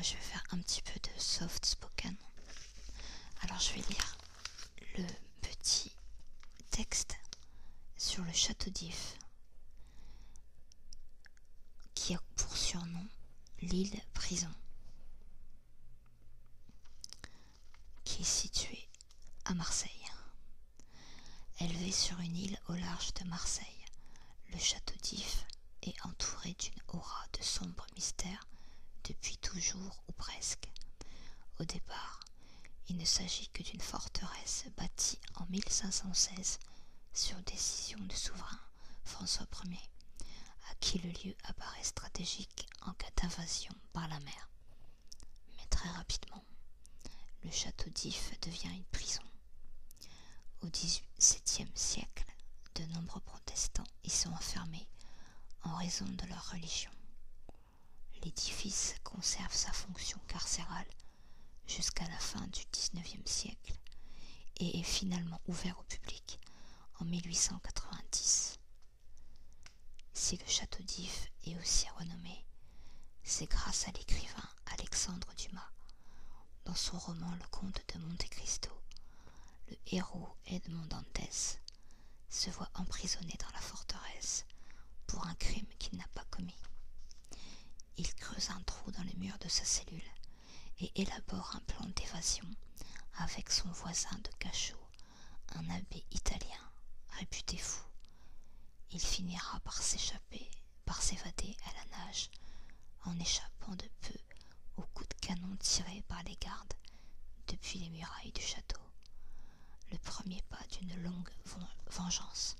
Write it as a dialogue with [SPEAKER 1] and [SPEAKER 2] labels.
[SPEAKER 1] je vais faire un petit peu de soft spoken. Alors je vais lire le petit texte sur le château d'If, qui a pour surnom l'île prison, qui est située à Marseille. Élevé sur une île au large de Marseille, le château d'If est entouré d'une aura de sombre mystère depuis toujours ou presque. Au départ, il ne s'agit que d'une forteresse bâtie en 1516 sur décision du souverain François Ier, à qui le lieu apparaît stratégique en cas d'invasion par la mer. Mais très rapidement, le château d'If devient une prison. Au XVIIe siècle, de nombreux protestants y sont enfermés en raison de leur religion. L'édifice conserve sa fonction carcérale jusqu'à la fin du XIXe siècle et est finalement ouvert au public en 1890. Si le château d'If est aussi renommé, c'est grâce à l'écrivain Alexandre Dumas. Dans son roman Le Comte de Monte Cristo, le héros Edmond Dantès se voit emprisonné dans la forteresse pour un crime qu'il n'a pas commis. Il creuse un trou dans le mur de sa cellule et élabore un plan d'évasion avec son voisin de cachot, un abbé italien réputé fou. Il finira par s'évader à la nage, en échappant de peu aux coups de canon tirés par les gardes depuis les murailles du château. Le premier pas d'une longue vengeance.